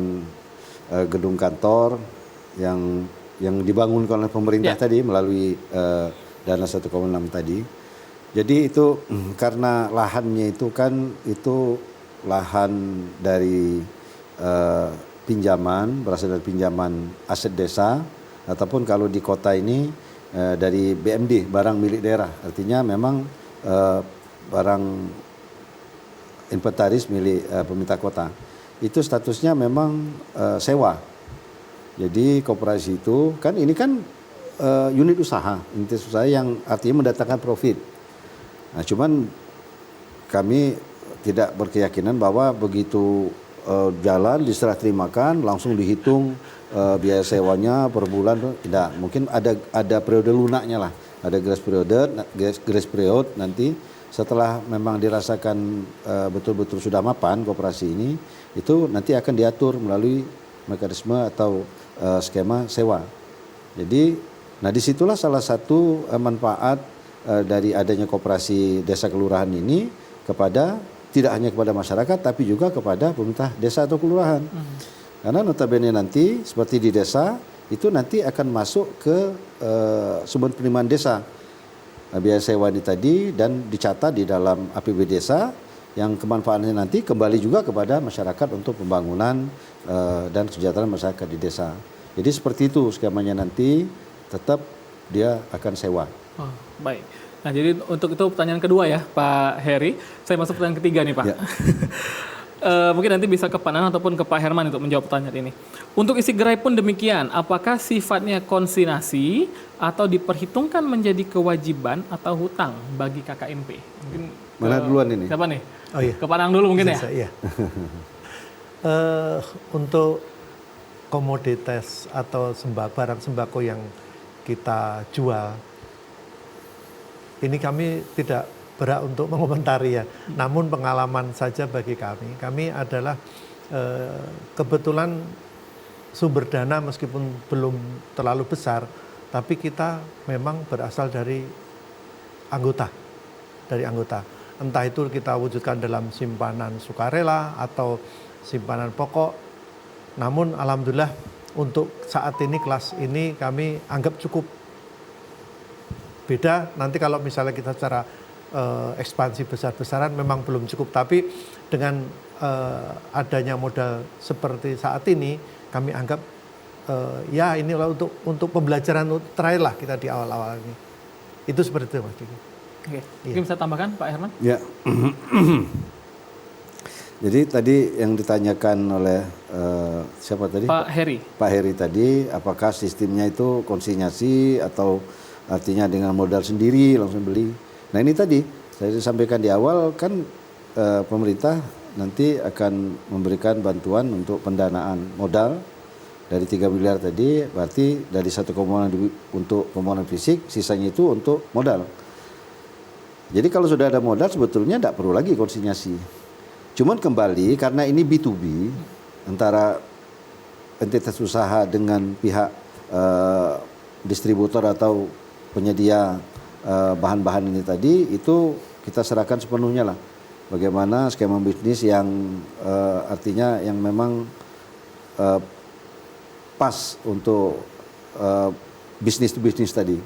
gedung kantor yang dibangunkan oleh pemerintah tadi melalui dana 1,6 tadi. Jadi itu karena lahannya itu kan itu lahan dari pinjaman, berasal dari pinjaman aset desa, ataupun kalau di kota ini dari BMD, barang milik daerah. Artinya memang barang inventaris milik pemerintah kota. Itu statusnya memang sewa. Jadi koperasi itu kan ini kan unit usaha yang artinya mendatangkan profit. Nah, cuman kami tidak berkeyakinan bahwa begitu jalan diserah terimakan langsung dihitung biaya sewanya per bulan. Tidak, mungkin ada periode lunaknya lah, ada grace period nanti setelah memang dirasakan betul-betul sudah mapan koperasi ini, itu nanti akan diatur melalui mekanisme atau skema sewa. Jadi, nah disitulah salah satu manfaat dari adanya koperasi desa kelurahan ini kepada tidak hanya kepada masyarakat tapi juga kepada pemerintah desa atau kelurahan. Karena notabene nanti seperti di desa itu nanti akan masuk ke sumber penerimaan desa. Biaya sewa ini tadi dan dicatat di dalam APBD desa yang kemanfaatannya nanti kembali juga kepada masyarakat untuk pembangunan dan kesejahteraan masyarakat di desa. Jadi seperti itu skemanya nanti tetap dia akan sewa. Oh, baik. Nah, jadi untuk itu pertanyaan kedua ya, Pak Heri. Saya masuk pertanyaan ketiga nih, Pak. Ya. Mungkin nanti bisa ke Pak Nanang ataupun ke Pak Herman untuk menjawab pertanyaan ini. Untuk isi gerai pun demikian, apakah sifatnya konsignasi atau diperhitungkan menjadi kewajiban atau hutang bagi KKMP? Mungkin mana duluan ini? Siapa nih? Oh iya. Ke Pak Nanang dulu mungkin ya? Iya. Untuk komoditas atau barang sembako yang kita jual, ini kami tidak berhak untuk mengomentari ya. Namun pengalaman saja bagi kami adalah kebetulan sumber dana meskipun belum terlalu besar, tapi kita memang berasal dari anggota. Entah itu kita wujudkan dalam simpanan sukarela atau simpanan pokok. Namun alhamdulillah untuk saat ini kelas ini kami anggap cukup. Beda nanti kalau misalnya kita secara ekspansi besar-besaran memang belum cukup, tapi dengan adanya modal seperti saat ini kami anggap ya inilah untuk pembelajaran terakhir lah kita di awal-awal ini. Itu seperti itu Mas Diki. Oke, mungkin bisa tambahkan Pak Herman? Ya. Jadi tadi yang ditanyakan oleh siapa tadi? Pak Heri. Pak Heri tadi, apakah sistemnya itu konsinyasi atau artinya dengan modal sendiri langsung beli? Nah ini tadi saya sampaikan di awal kan pemerintah nanti akan memberikan bantuan untuk pendanaan modal dari 3 miliar tadi, berarti dari 1,6 untuk pembangunan fisik, sisanya itu untuk modal. Jadi kalau sudah ada modal sebetulnya tidak perlu lagi konsinyasi. Cuman kembali karena ini B2B antara entitas usaha dengan pihak distributor atau penyedia bahan-bahan ini tadi, itu kita serahkan sepenuhnya lah. Bagaimana skema bisnis yang artinya yang memang pas untuk bisnis to bisnis tadi.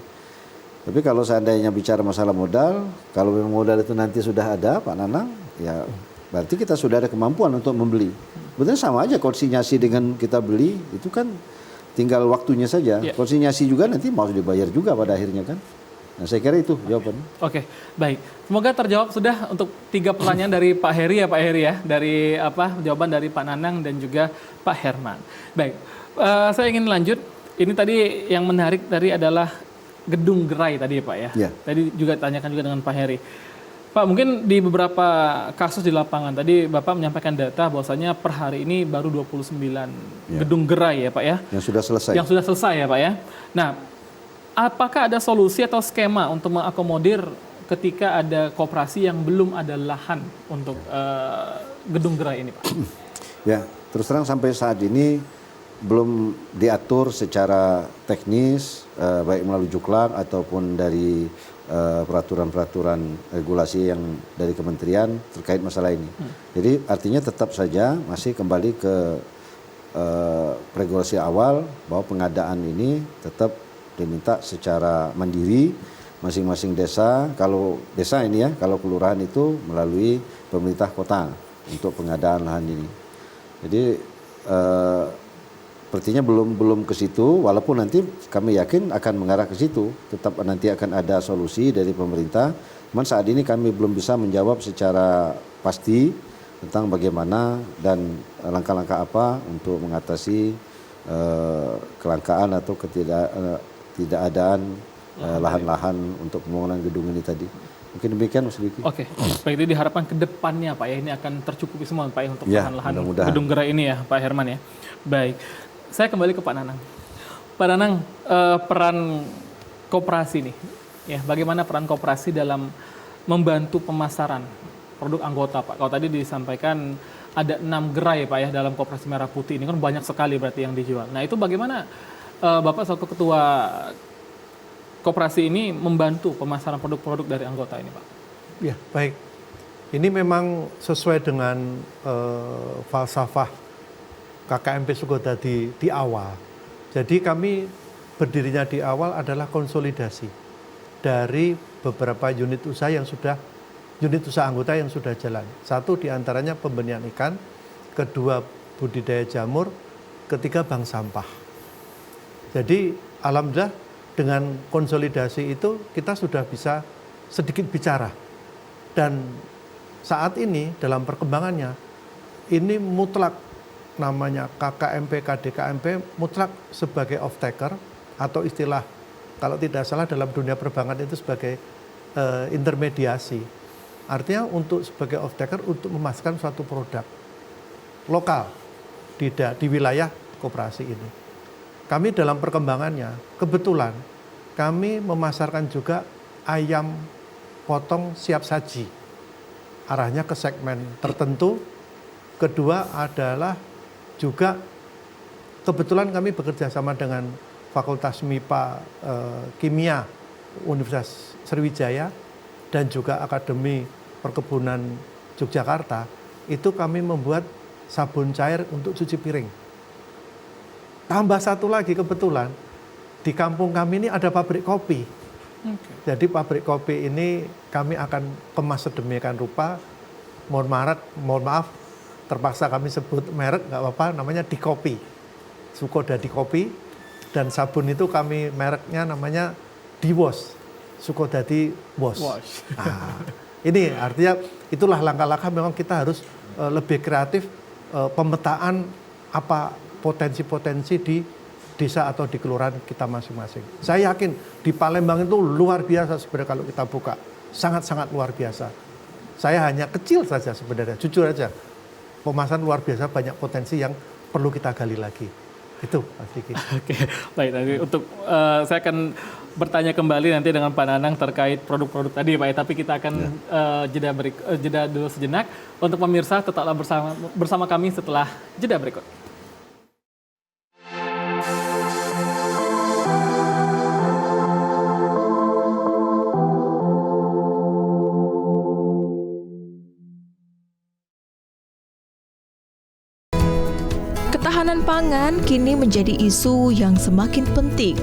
Tapi kalau seandainya bicara masalah modal, kalau memang modal itu nanti sudah ada Pak Nanang, ya berarti kita sudah ada kemampuan untuk membeli. Betulnya sama aja konsinyasi dengan kita beli, itu kan tinggal waktunya saja. Yeah. Konsinyasi juga nanti mau dibayar juga pada akhirnya kan. Nah saya kira itu jawabannya. Oke, baik. Semoga terjawab sudah untuk 3 pertanyaan dari Pak Heri ya Pak Heri ya. Dari jawaban dari Pak Nanang dan juga Pak Herman. Baik, saya ingin lanjut. Ini tadi yang menarik tadi adalah gedung gerai tadi ya Pak ya. Yeah. Tadi juga tanyakan juga dengan Pak Heri. Pak, mungkin di beberapa kasus di lapangan tadi Bapak menyampaikan data bahwasanya per hari ini baru 29 gedung gerai ya Pak ya. Yang sudah selesai. Yang sudah selesai ya Pak ya. Nah, apakah ada solusi atau skema untuk mengakomodir ketika ada koperasi yang belum ada lahan untuk gedung gerai ini Pak? Ya, terus terang sampai saat ini belum diatur secara teknis, baik melalui Juklang ataupun dari peraturan-peraturan regulasi yang dari kementerian terkait masalah ini. Jadi artinya tetap saja masih kembali ke regulasi awal bahwa pengadaan ini tetap diminta secara mandiri masing-masing desa. Kalau desa ini ya, kalau kelurahan itu melalui pemerintah kota untuk pengadaan lahan ini. Jadi sepertinya belum ke situ, walaupun nanti kami yakin akan mengarah ke situ. Tetap nanti akan ada solusi dari pemerintah. Cuman saat ini kami belum bisa menjawab secara pasti tentang bagaimana dan langkah-langkah apa untuk mengatasi kelangkaan atau ketidakadaan lahan-lahan untuk pembangunan gedung ini tadi. Mungkin demikian Mas Diki. Oke, baik, itu diharapkan ke depannya Pak ya, ini akan tercukupi semua Pak ya untuk lahan-lahan gedung gerai ini ya Pak Herman ya. Baik, saya kembali ke Pak Nanang. Pak Nanang, peran koperasi nih, ya bagaimana peran koperasi dalam membantu pemasaran produk anggota Pak? Kalau tadi disampaikan ada 6 gerai Pak ya dalam Koperasi Merah Putih, ini kan banyak sekali berarti yang dijual. Nah itu bagaimana Bapak selaku Ketua Koperasi ini membantu pemasaran produk-produk dari anggota ini Pak? Ya baik, ini memang sesuai dengan falsafah KKMP Sukodadi di awal. Jadi kami berdirinya di awal adalah konsolidasi dari beberapa unit usaha anggota yang sudah jalan. Satu diantaranya pembenihan ikan, kedua budidaya jamur, ketiga bank sampah. Jadi alhamdulillah dengan konsolidasi itu kita sudah bisa sedikit bicara. Dan saat ini dalam perkembangannya ini mutlak namanya KKMP, KDKMP mutlak sebagai off-taker atau istilah kalau tidak salah dalam dunia perbankan itu sebagai intermediasi. Artinya untuk sebagai off-taker untuk memasarkan suatu produk lokal di wilayah koperasi ini. Kami dalam perkembangannya kebetulan kami memasarkan juga ayam potong siap saji. Arahnya ke segmen tertentu. Kedua adalah juga kebetulan kami bekerja sama dengan Fakultas MIPA Kimia Universitas Sriwijaya dan juga Akademi Perkebunan Yogyakarta, itu kami membuat sabun cair untuk cuci piring. Tambah satu lagi kebetulan, di kampung kami ini ada pabrik kopi. Jadi pabrik kopi ini kami akan kemas sedemikian rupa, mohon maaf, terpaksa kami sebut merek, nggak apa-apa, namanya Dikopi. Sukodadi Kopi, dan sabun itu kami mereknya namanya Diwash, Sukodadi Wash. Nah, ini artinya itulah langkah-langkah memang kita harus lebih kreatif pemetaan apa potensi-potensi di desa atau di kelurahan kita masing-masing. Saya yakin di Palembang itu luar biasa sebenarnya kalau kita buka. Sangat-sangat luar biasa. Saya hanya kecil saja sebenarnya, jujur aja. Pemasaran luar biasa, banyak potensi yang perlu kita gali lagi. Itu Mas Diki. Oke, baik. Nanti untuk saya akan bertanya kembali nanti dengan Pak Nanang terkait produk-produk tadi Pak ya. Tapi kita akan jeda dulu sejenak. Untuk pemirsa tetaplah bersama kami setelah jeda berikut. Ketahanan pangan kini menjadi isu yang semakin penting,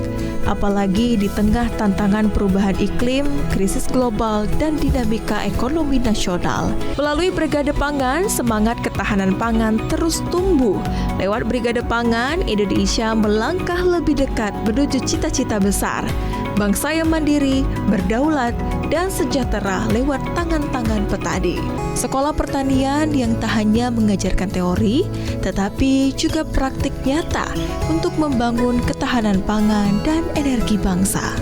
apalagi di tengah tantangan perubahan iklim, krisis global, dan dinamika ekonomi nasional. Melalui Brigade Pangan, semangat ketahanan pangan terus tumbuh. Lewat Brigade Pangan, Indonesia melangkah lebih dekat menuju cita-cita besar. Bangsa yang mandiri, berdaulat, dan sejahtera lewat tangan-tangan petani. Sekolah pertanian yang tak hanya mengajarkan teori, tetapi juga praktik nyata untuk membangun ketahanan pangan dan energi bangsa.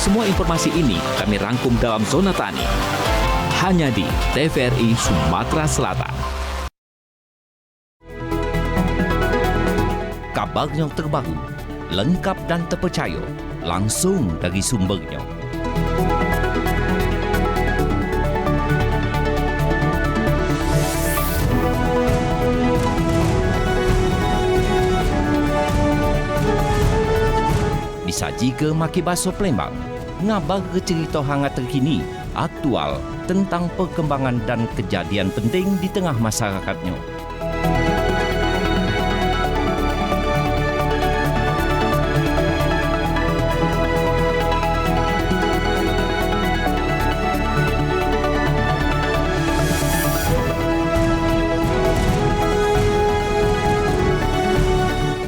Semua informasi ini kami rangkum dalam Zona Tani. Hanya di TVRI Sumatera Selatan. Kabar yang terbaru, lengkap dan terpercaya, langsung dari sumbernya. Disaji ke Maki Baso Palembang, ngabar ke cerita hangat terkini, aktual tentang perkembangan dan kejadian penting di tengah masyarakatnya.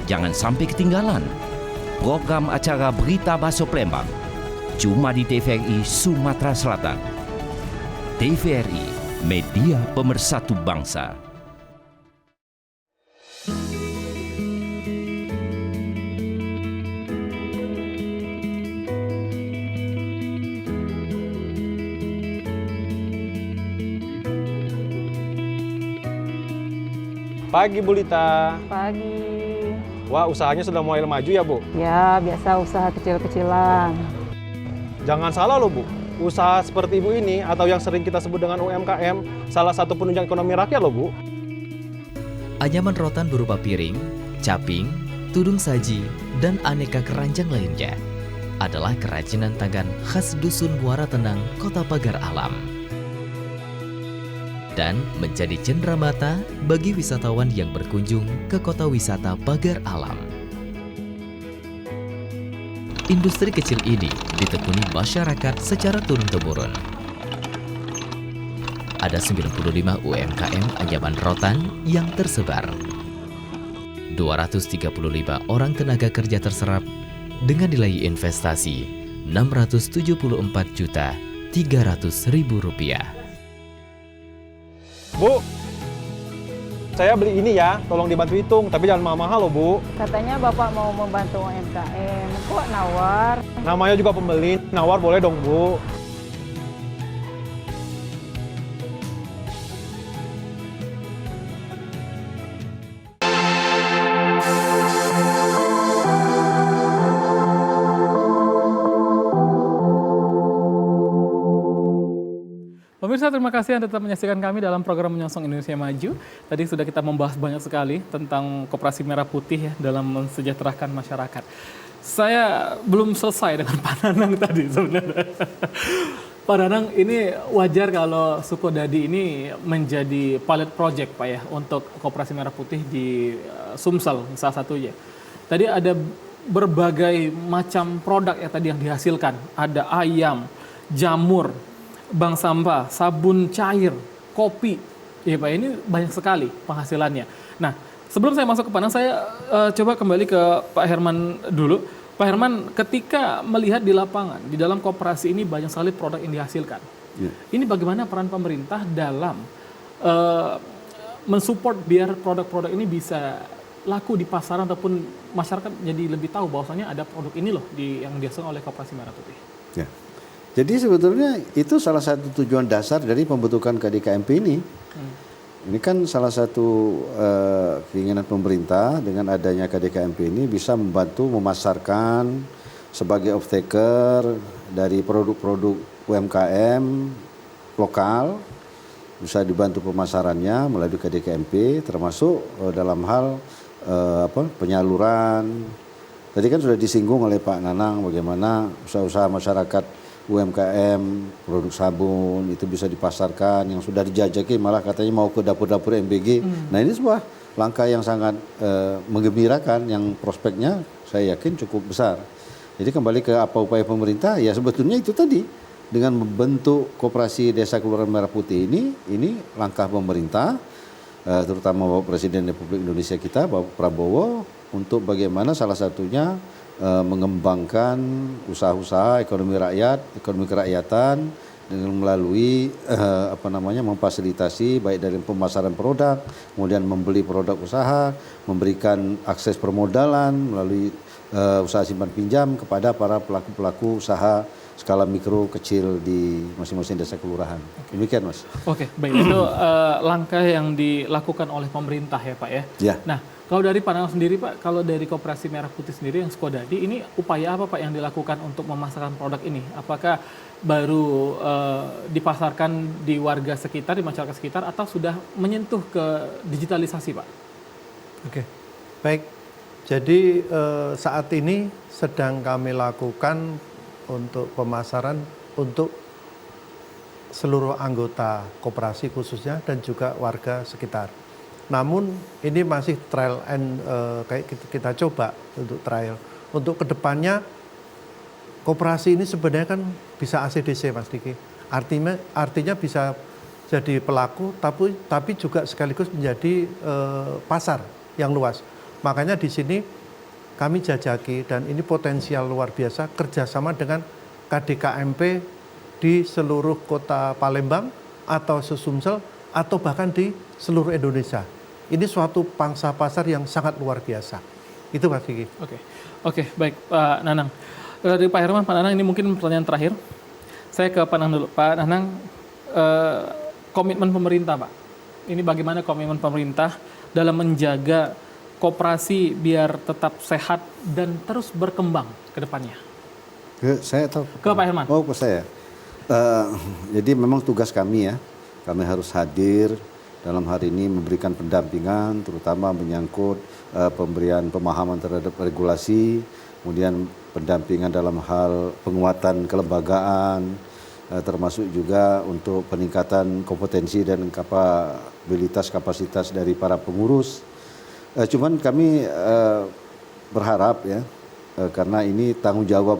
Jangan sampai ketinggalan. Program acara Berita Baso Palembang cuma di TVRI Sumatera Selatan. TVRI, media pemersatu bangsa. Pagi Bu Lita. Pagi. Wah, usahanya sudah mulai maju ya Bu? Ya, biasa usaha kecil-kecilan. Jangan salah loh Bu, usaha seperti Ibu ini atau yang sering kita sebut dengan UMKM, salah satu penunjang ekonomi rakyat loh Bu. Anyaman rotan berupa piring, caping, tudung saji, dan aneka keranjang lainnya adalah kerajinan tangan khas Dusun Muara Tenang, Kota Pagar Alam. Dan menjadi cenderamata bagi wisatawan yang berkunjung ke kota wisata Pagar Alam. Industri kecil ini ditekuni masyarakat secara turun-temurun. Ada 95 UMKM anyaman rotan yang tersebar. 235 orang tenaga kerja terserap dengan nilai investasi Rp674.300.000. Bu, saya beli ini ya, tolong dibantu hitung, tapi jangan mahal-mahal loh Bu. Katanya Bapak mau membantu UMKM, kok nawar? Namanya juga pembeli, nawar boleh dong Bu. Pemirsa, terima kasih Anda tetap menyaksikan kami dalam program Menyongsong Indonesia Maju. Tadi sudah kita membahas banyak sekali tentang Koperasi Merah Putih ya, dalam mensejahterakan masyarakat. Saya belum selesai dengan Pak Nanang tadi sebenarnya. Pak Nanang, ini wajar kalau Sukodadi ini menjadi pilot project Pak ya, untuk Koperasi Merah Putih di Sumsel salah satunya. Tadi ada berbagai macam produk ya tadi yang dihasilkan. Ada ayam, jamur, bank sampah, sabun cair, kopi. Ya Pak, ini banyak sekali penghasilannya. Nah, sebelum saya masuk ke Panang, saya coba kembali ke Pak Herman dulu. Pak Herman, ketika melihat di lapangan, di dalam koperasi ini banyak sekali produk yang dihasilkan. Ya. Ini bagaimana peran pemerintah dalam mensupport biar produk-produk ini bisa laku di pasaran ataupun masyarakat jadi lebih tahu bahwasanya ada produk ini loh yang dihasilkan oleh Koperasi Merah Putih. Ya. Jadi sebetulnya itu salah satu tujuan dasar dari pembentukan KDKMP ini. Ini kan salah satu keinginan pemerintah dengan adanya KDKMP ini bisa membantu memasarkan sebagai off-taker dari produk-produk UMKM lokal, bisa dibantu pemasarannya melalui KDKMP, termasuk dalam hal penyaluran. Tadi kan sudah disinggung oleh Pak Nanang bagaimana usaha-usaha masyarakat UMKM, produk sabun itu bisa dipasarkan, yang sudah dijajaki malah katanya mau ke dapur-dapur MBG. Nah ini sebuah langkah yang sangat menggembirakan, yang prospeknya saya yakin cukup besar. Jadi kembali ke apa upaya pemerintah, ya sebetulnya itu tadi, dengan membentuk Koperasi Desa Kelurahan Merah Putih ini langkah pemerintah, terutama Bapak Presiden Republik Indonesia kita, Bapak Prabowo, untuk bagaimana salah satunya mengembangkan usaha-usaha ekonomi rakyat, ekonomi kerakyatan dengan melalui memfasilitasi baik dari pemasaran produk, kemudian membeli produk usaha, memberikan akses permodalan melalui usaha simpan pinjam kepada para pelaku-pelaku usaha skala mikro kecil di masing-masing desa kelurahan. Demikian Mas. Oke, baik. Itu langkah yang dilakukan oleh pemerintah ya Pak ya. Ya. Nah, kalau dari panel sendiri Pak, kalau dari Koperasi Merah Putih sendiri yang Sukodadi, ini upaya apa Pak yang dilakukan untuk memasarkan produk ini? Apakah baru dipasarkan di warga sekitar, di masyarakat sekitar, atau sudah menyentuh ke digitalisasi Pak? Oke, baik. Jadi saat ini sedang kami lakukan untuk pemasaran untuk seluruh anggota koperasi khususnya dan juga warga sekitar. Namun ini masih trial and kayak kita coba untuk trial. Untuk kedepannya koperasi ini sebenarnya kan bisa ACDC Mas Diki. Artinya bisa jadi pelaku tapi juga sekaligus menjadi pasar yang luas. Makanya di sini kami jajaki dan ini potensial luar biasa kerjasama dengan KDKMP di seluruh kota Palembang atau Sesumsel atau bahkan di seluruh Indonesia. Ini suatu pangsa pasar yang sangat luar biasa. Itu Pak Vicky. Oke, baik Pak Nanang. Dari Pak Herman, Pak Nanang ini mungkin pertanyaan terakhir. Saya ke Pak Nanang dulu. Pak Nanang, komitmen pemerintah Pak. Ini bagaimana komitmen pemerintah dalam menjaga koperasi biar tetap sehat dan terus berkembang ke depannya? Saya tahu. Ke Pak Herman. Oh, ke saya. Jadi memang tugas kami ya, kami harus hadir dalam hari ini memberikan pendampingan, terutama menyangkut pemberian pemahaman terhadap regulasi, kemudian pendampingan dalam hal penguatan kelembagaan, termasuk juga untuk peningkatan kompetensi dan kapasitas dari para pengurus. Cuman kami berharap ya, karena ini tanggung jawab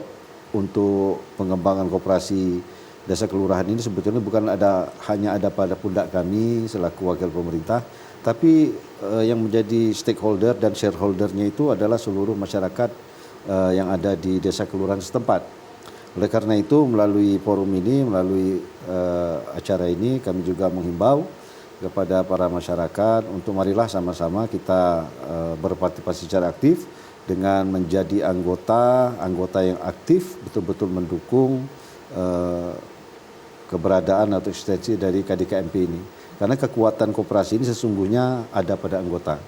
untuk pengembangan koperasi desa kelurahan ini sebetulnya bukan hanya ada pada pundak kami selaku wakil pemerintah, tapi yang menjadi stakeholder dan shareholdernya itu adalah seluruh masyarakat yang ada di desa kelurahan setempat. Oleh karena itu melalui forum ini, melalui acara ini kami juga menghimbau kepada para masyarakat untuk marilah sama-sama kita berpartisipasi secara aktif dengan menjadi anggota yang aktif betul-betul mendukung keberadaan atau eksistensi dari KDKMP ini. Karena kekuatan koperasi ini sesungguhnya ada pada anggota.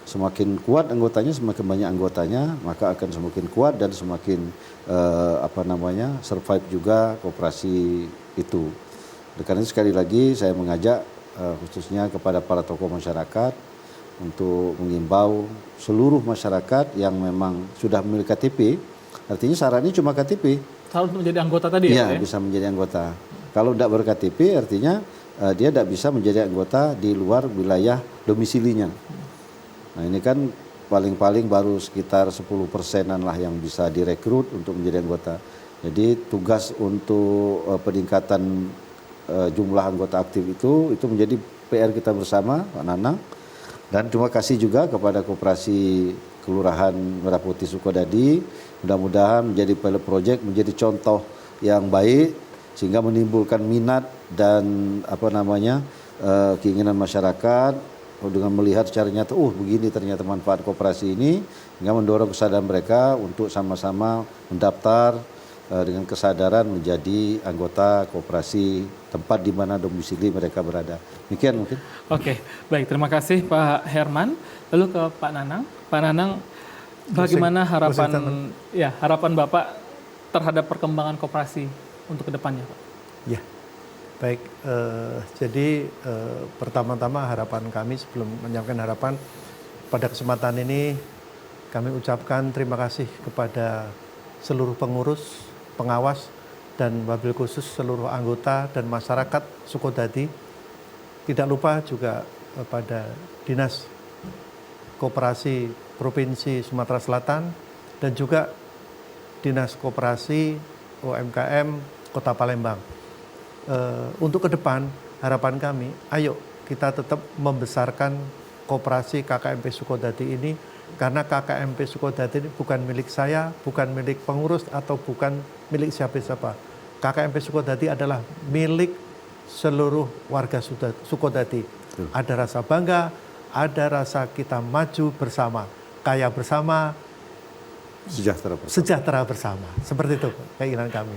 Semakin kuat anggotanya, semakin banyak anggotanya, maka akan semakin kuat dan semakin survive juga koperasi itu. Karena sekali lagi saya mengajak khususnya kepada para tokoh masyarakat untuk mengimbau seluruh masyarakat yang memang sudah memiliki KTP, artinya syaratnya cuma KTP. Harus menjadi anggota tadi ya? Iya, bisa menjadi anggota. Kalau tidak ber-KTP artinya dia tidak bisa menjadi anggota di luar wilayah domisilinya. Nah ini kan paling-paling baru sekitar 10%-an lah yang bisa direkrut untuk menjadi anggota. Jadi tugas untuk peningkatan jumlah anggota aktif itu menjadi PR kita bersama Pak Nanang. Dan terima kasih juga kepada Koperasi Kelurahan Merah Putih Sukodadi. Mudah-mudahan menjadi pilot project, menjadi contoh yang baik sehingga menimbulkan minat dan keinginan masyarakat dengan melihat secara nyata, begini ternyata manfaat koperasi ini, hingga mendorong kesadaran mereka untuk sama-sama mendaftar dengan kesadaran menjadi anggota koperasi tempat di mana domisili mereka berada. Demikian mungkin. Oke, baik. Terima kasih Pak Herman. Lalu ke Pak Nanang. Pak Nanang, bagaimana harapan Bapak terhadap perkembangan koperasi untuk kedepannya, Pak? Ya, baik. Jadi pertama-tama harapan kami sebelum menyampaikan harapan pada kesempatan ini kami ucapkan terima kasih kepada seluruh pengurus, pengawas, dan wabil khusus seluruh anggota dan masyarakat Sukodadi. Tidak lupa juga pada Dinas Koperasi Provinsi Sumatera Selatan dan juga Dinas Koperasi UMKM Kota Palembang. Untuk ke depan harapan kami, ayo kita tetap membesarkan koperasi KKMP Sukodadi ini, karena KKMP Sukodadi ini bukan milik saya, bukan milik pengurus atau bukan milik siapa-siapa. KKMP Sukodadi adalah milik seluruh warga Sukodadi. Ada rasa bangga, ada rasa kita maju bersama, kaya bersama, sejahtera bersama. Seperti itu keinginan kami.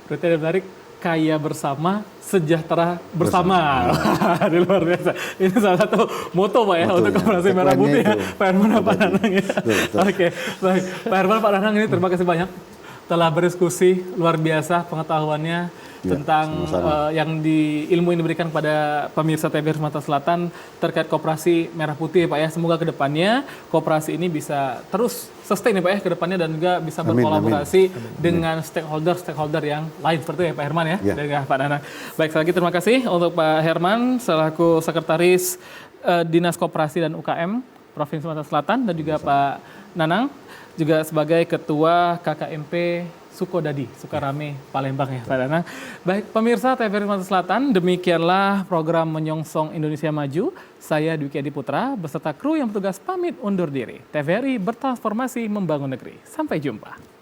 Berarti ada menarik, kaya bersama, sejahtera bersama. Di luar biasa. Ini salah satu moto Pak ya untuk Koperasi Merah Putih ya. Pak Herman dan Pak Nanang ya. Oke, baik. Pak Herman, Pak Nanang ini terima kasih banyak telah berdiskusi luar biasa pengetahuannya tentang yang ilmu yang diberikan kepada pemirsa TVRI Sumatera Selatan terkait Koperasi Merah Putih Pak ya. Semoga kedepannya koperasi ini bisa terus sustain ya Pak ya kedepannya dan juga bisa berkolaborasi dengan stakeholder yang lain seperti itu ya Pak Herman ya, dengan Pak Nanang. Baik, sekali lagi terima kasih untuk Pak Herman selaku Sekretaris Dinas Koperasi dan UKM Provinsi Sumatera Selatan dan juga Pak Nanang juga sebagai Ketua KKMP Sukodadi, Sukarame, Palembang ya Pak Danang. Baik pemirsa TVRI Sumatera Selatan, demikianlah program Menyongsong Indonesia Maju. Saya Dwiki Adi Putra beserta kru yang bertugas pamit undur diri. TVRI bertransformasi membangun negeri. Sampai jumpa.